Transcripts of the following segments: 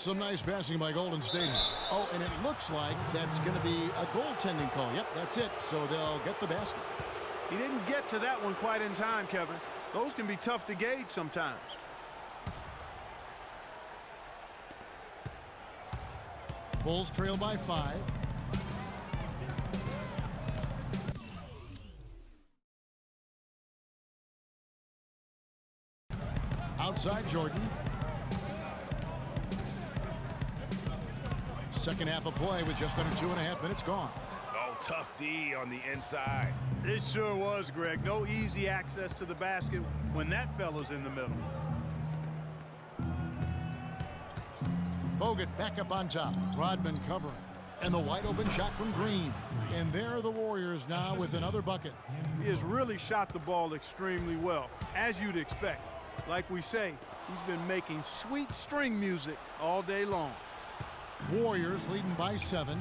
Some nice passing by Golden State. Oh, and it looks like that's going to be a goaltending call. Yep, that's it. So they'll get the basket. He didn't get to that one quite in time, Kevin. Those can be tough to gauge sometimes. Bulls trail by 5. Outside Jordan. Second half of play with just under 2.5 minutes gone. Oh, tough D on the inside. It sure was, Greg. No easy access to the basket when that fella's in the middle. Bogut back up on top. Rodman covering. And the wide open shot from Green. And there are the Warriors now with another bucket. He has really shot the ball extremely well, as you'd expect. Like we say, he's been making sweet string music all day long. Warriors leading by 7.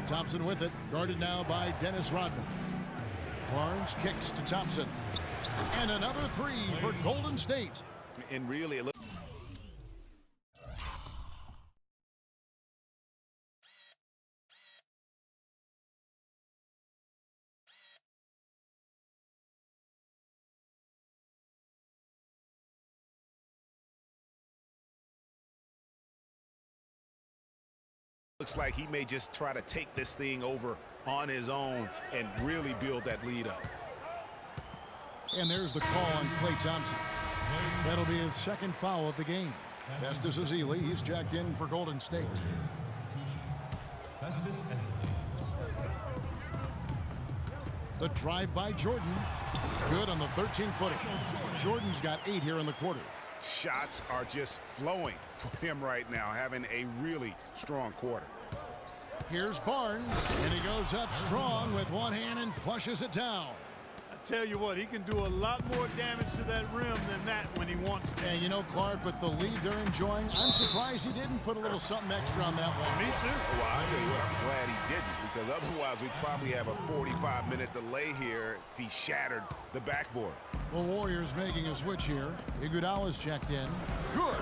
Thompson with it, guarded now by Dennis Rodman. Barnes kicks to Thompson. And another 3 for Golden State. And really, looks like he may just try to take this thing over on his own and really build that lead up. And there's the call on Klay Thompson. That'll be his second foul of the game. Festus Ezeli, he's jacked in for Golden State. The drive by Jordan. Good on the 13-footer. Jordan's got 8 here in the quarter. Shots are just flowing for him right now, having a really strong quarter. Here's Barnes, and he goes up strong with one hand and flushes it down. I tell you what, he can do a lot more damage to that rim than that when he wants to. And you know, Clark, with the lead they're enjoying, I'm surprised he didn't put a little something extra on that one. Me too. Well, I'll tell you what, I'm glad he didn't, because otherwise we'd probably have a 45-minute delay here if he shattered the backboard. The Warriors making a switch here. Iguodala's checked in. Good.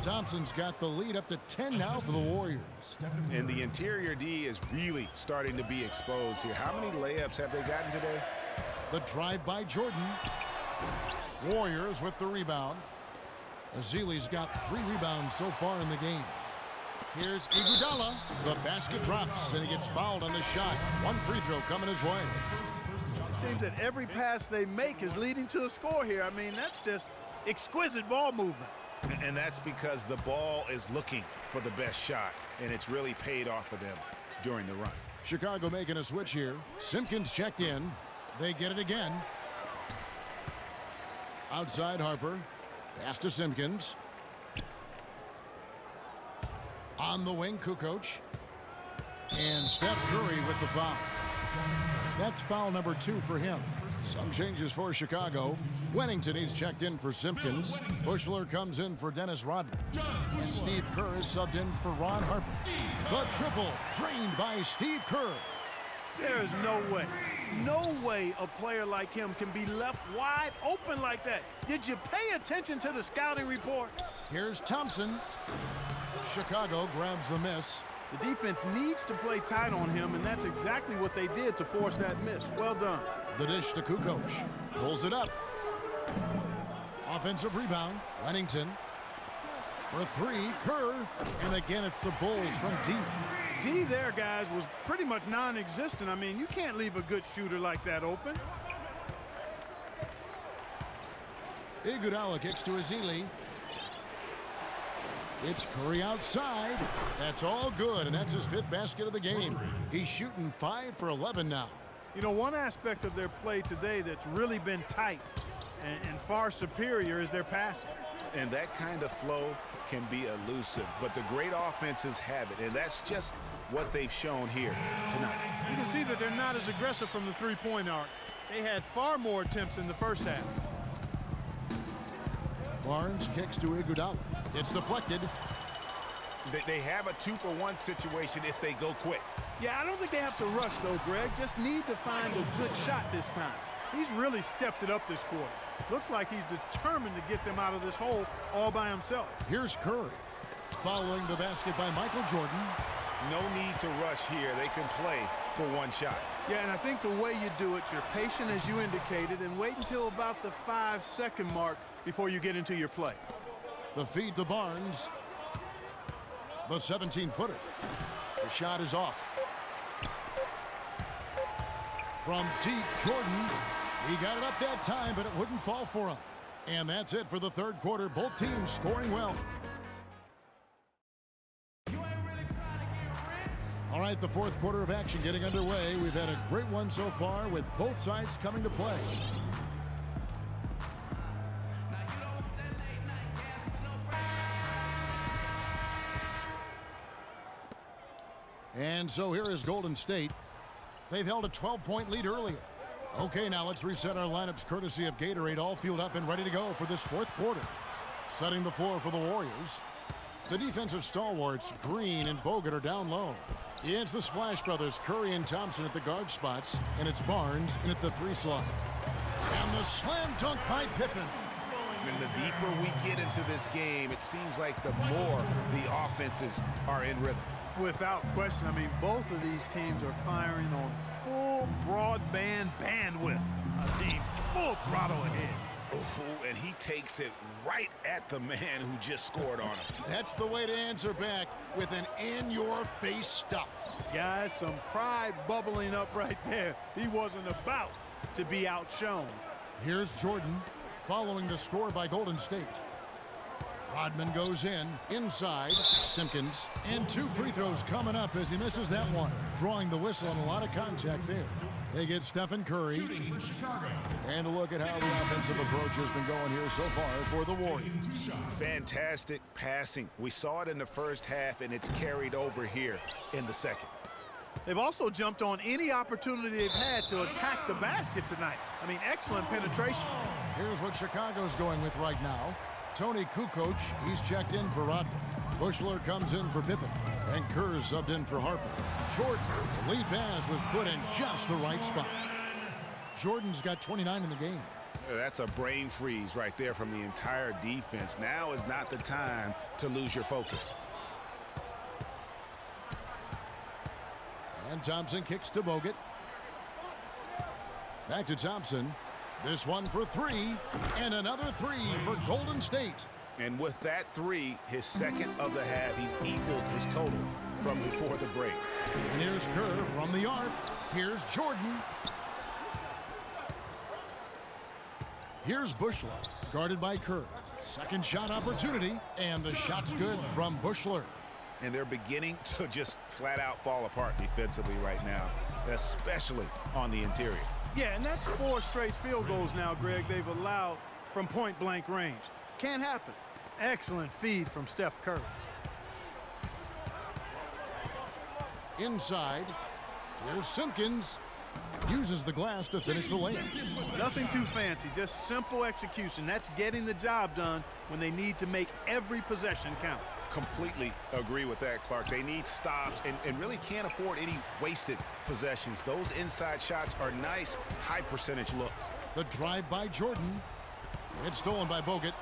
Thompson's got the lead up to 10 now for the Warriors. And the interior D is really starting to be exposed here. How many layups have they gotten today? The drive by Jordan. Warriors with the rebound. Ezeli's got 3 rebounds so far in the game. Here's Iguodala. The basket drops, and he gets fouled on the shot. One free throw coming his way. It seems that every pass they make is leading to a score here. I mean, that's just exquisite ball movement. And that's because the ball is looking for the best shot, and it's really paid off for them during the run. Chicago making a switch here. Simpkins checked in. They get it again. Outside Harper. Pass to Simpkins. On the wing, Kukoc. And Steph Curry with the foul. That's foul number 2 for him. Some changes for Chicago. Wennington, he's checked in for Simpkins. Bushler comes in for Dennis Rodman. And Steve Kerr is subbed in for Ron Harper. The triple drained by Steve Kerr. There is no way a player like him can be left wide open like that. Did you pay attention to the scouting report? Here's Thompson. Chicago grabs the miss. The defense needs to play tight on him, and that's exactly what they did to force that miss. Well done. The dish to Kukoc. Pulls it up. Offensive rebound. Wennington. For 3, Kerr. And again, it's the Bulls from deep. D there, guys, was pretty much non-existent. I mean, you can't leave a good shooter like that open. Iguodala kicks to Ezeli. It's Curry outside. That's all good, and that's his 5th basket of the game. He's shooting 5 for 11 now. You know, one aspect of their play today that's really been tight and far superior is their passing. And that kind of flow can be elusive, but the great offenses have it, and that's just what they've shown here tonight. You can see that they're not as aggressive from the three-point arc. They had far more attempts in the first half. Barnes kicks to Iguodala. It's deflected. They have a 2-for-1 situation if they go quick. Yeah, I don't think they have to rush, though, Greg. Just need to find a good shot this time. He's really stepped it up this quarter. Looks like he's determined to get them out of this hole all by himself. Here's Curry. Following the basket by Michael Jordan. No need to rush here. They can play for one shot. Yeah, and I think the way you do it, you're patient as you indicated, and wait until about the 5-second mark before you get into your play. The feed to Barnes. The 17-footer. The shot is off. From deep, Jordan. He got it up that time, but it wouldn't fall for him. And that's it for the third quarter. Both teams scoring well. All right, the fourth quarter of action getting underway. We've had a great one so far with both sides coming to play. And so here is Golden State. They've held a 12-point lead earlier. Okay, now let's reset our lineups courtesy of Gatorade, all fueled up and ready to go for this fourth quarter. Setting the floor for the Warriors. The defensive stalwarts, Green and Bogut, are down low. It's the Splash Brothers, Curry and Thompson at the guard spots, and it's Barnes in at the 3 slot. And the slam dunk by Pippen. And the deeper we get into this game, it seems like the more the offenses are in rhythm. Without question, I mean, both of these teams are firing on full broadband bandwidth. A team full throttle ahead. Oh, and he takes it right at the man who just scored on him. That's the way to answer back, with an in-your-face stuff. Guys, some pride bubbling up right there. He wasn't about to be outshone. Here's Jordan following the score by Golden State. Rodman goes in, inside, Simpkins, and 2 free throws coming up as he misses that one, drawing the whistle and a lot of contact there. They get Stephen Curry. And a look at how the offensive approach has been going here so far for the Warriors. Fantastic passing. We saw it in the first half, and it's carried over here in the second. They've also jumped on any opportunity they've had to attack the basket tonight. I mean, excellent penetration. Here's what Chicago's going with right now. Tony Kukoc, he's checked in for Rodman. Bushler comes in for Pippen. And Kerr subbed in for Harper. Jordan, the lead pass was put in just the right spot. Jordan's got 29 in the game. That's a brain freeze right there from the entire defense. Now is not the time to lose your focus. And Thompson kicks to Bogut. Back to Thompson. This one for 3, and another 3 for Golden State. And with that 3, his second of the half, he's equaled his total from before the break. And here's Kerr from the arc. Here's Jordan. Here's Bushler, guarded by Kerr. Second shot opportunity, and the shot's good from Bushler. And they're beginning to just flat out fall apart defensively right now, especially on the interior. Yeah, and that's 4 straight field goals now, Greg, they've allowed from point-blank range. Can't happen. Excellent feed from Steph Curry. Inside, here's Simpkins. Uses the glass to finish the layup. Nothing too fancy, just simple execution. That's getting the job done when they need to make every possession count. Completely agree with that, Clark. They need stops and really can't afford any wasted possessions. Those inside shots are nice, high percentage looks. The drive by Jordan. It's stolen by Bogut.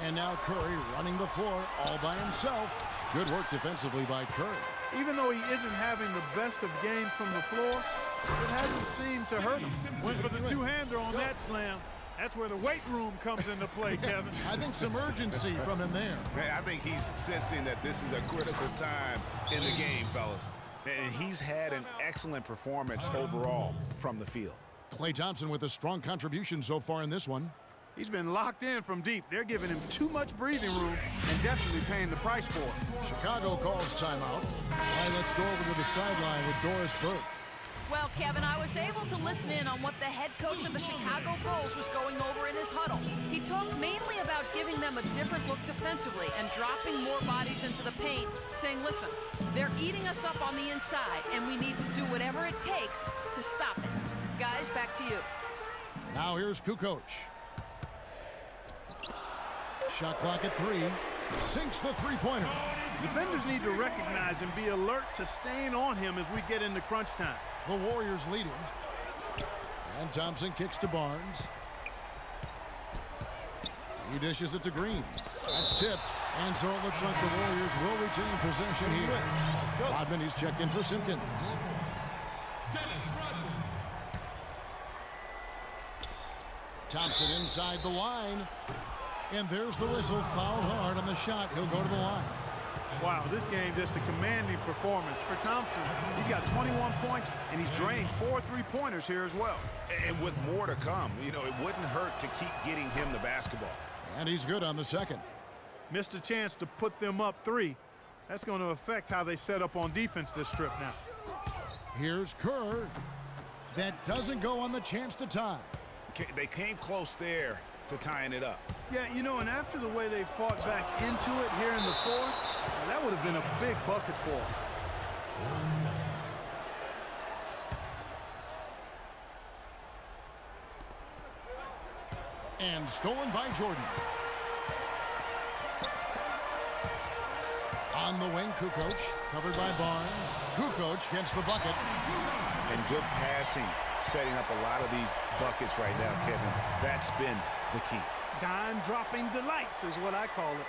And now Curry running the floor all by himself. Good work defensively by Curry. Even though he isn't having the best of game from the floor, it hasn't seemed to hurt him. Went for the two-hander on that slam. That's where the weight room comes into play, Kevin. I think some urgency from him there. Man, I think he's sensing that this is a critical time in the game, fellas. And he's had an excellent performance overall from the field. Klay Thompson with a strong contribution so far in this one. He's been locked in from deep. They're giving him too much breathing room and definitely paying the price for it. Chicago calls timeout. All right, let's go over to the sideline with Doris Burke. Well, Kevin, I was able to listen in on what the head coach of the Chicago Bulls was going over in his huddle. He talked mainly about giving them a different look defensively and dropping more bodies into the paint, saying, listen, they're eating us up on the inside, and we need to do whatever it takes to stop it. Guys, back to you. Now here's Kukoc. Shot clock at 3. Sinks the three-pointer. Defenders need to recognize and be alert to staying on him as we get into crunch time. The Warriors leading. And Thompson kicks to Barnes. He dishes it to Green. That's tipped. And so it looks like the Warriors will retain possession here. Rodman, he's checked in for Simpkins. Thompson inside the line. And there's the whistle. Fouled hard on the shot. He'll go to the line. Wow, this game just a commanding performance for Thompson. He's got 21 points, and he's drained 4 3-pointers here as well. And with more to come, you know, it wouldn't hurt to keep getting him the basketball. And he's good on the second. Missed a chance to put them up 3. That's going to affect how they set up on defense this trip now. Here's Kerr. That doesn't go on the chance to tie. They came close there to tying it up. Yeah, you know, and after the way they fought back into it here in the fourth, that would have been a big bucket for them. And stolen by Jordan. On the wing, Kukoc, covered by Barnes. Kukoc gets the bucket. And good passing, setting up a lot of these buckets right now, Kevin. That's been the key. Dime-dropping delights is what I call it.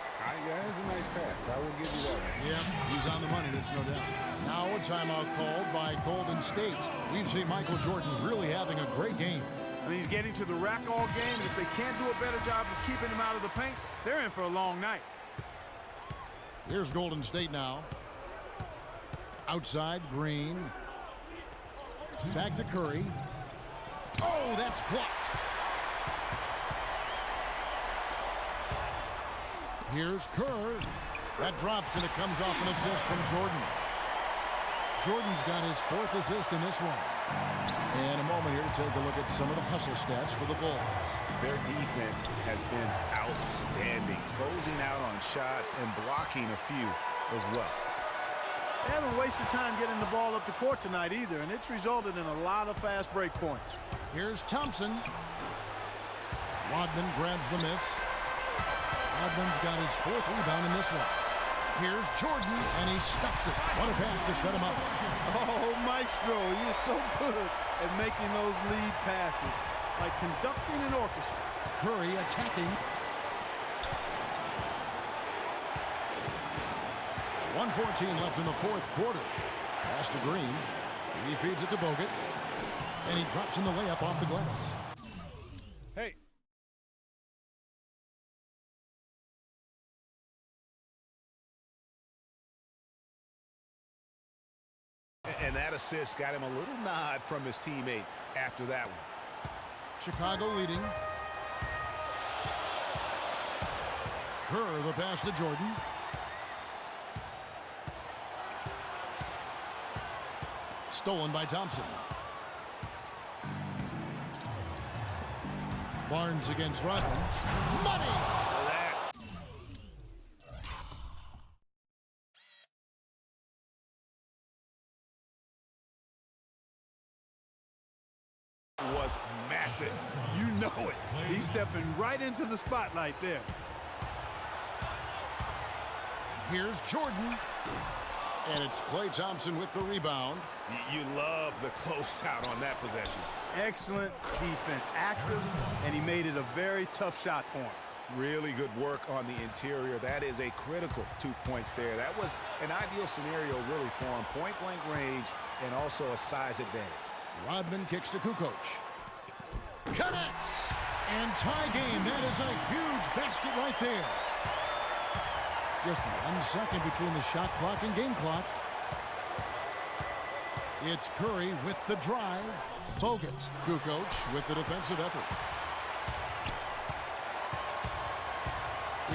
Yeah, that's a nice pass. I will give you that. Yep, he's on the money, that's no doubt. Now a timeout called by Golden State. We've seen Michael Jordan really having a great game. And he's getting to the rack all game, and if they can't do a better job of keeping him out of the paint, they're in for a long night. Here's Golden State now. Outside, Green. Back to Curry. Oh, that's blocked. Here's Kerr. That drops, and it comes off an assist from Jordan. Jordan's got his 4th assist in this one. And a moment here to take a look at some of the hustle stats for the Bulls. Their defense has been outstanding, closing out on shots and blocking a few as well. They haven't wasted time getting the ball up the court tonight either, and it's resulted in a lot of fast break points. Here's Thompson. Rodman grabs the miss. Rodman's got his 4th rebound in this one. Here's Jordan, and he stuffs it. What a pass to set him up. Oh, Maestro, he is so good at making those lead passes, like conducting an orchestra. Curry attacking. 1:14 left in the 4th quarter. Pass to Green. He feeds it to Bogut. And he drops in the layup off the glass. Hey. And that assist got him a little nod from his teammate after that one. Chicago leading. Kerr, the pass to Jordan. Stolen by Thompson. Barnes against Rodman. Money! Was massive. You know it. He's stepping right into the spotlight there. Here's Jordan. And it's Klay Thompson with the rebound. You love the closeout on that possession. Excellent defense. Active, and he made it a very tough shot for him. Really good work on the interior. That is a critical 2 points there. That was an ideal scenario really for him. Point-blank range and also a size advantage. Rodman kicks to Kukoc. Connects! And tie game. That is a huge basket right there. Just 1 second between the shot clock and game clock. It's Curry with the drive. Bogut. Kukoc with the defensive effort.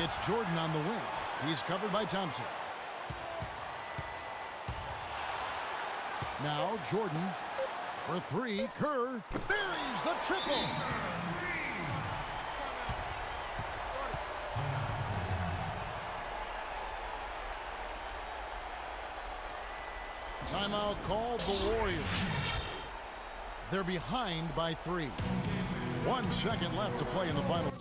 It's Jordan on the wing. He's covered by Thompson. Now Jordan for 3. Kerr buries the triple. Timeout called the Warriors. They're behind by 3. 1 second left to play in the final.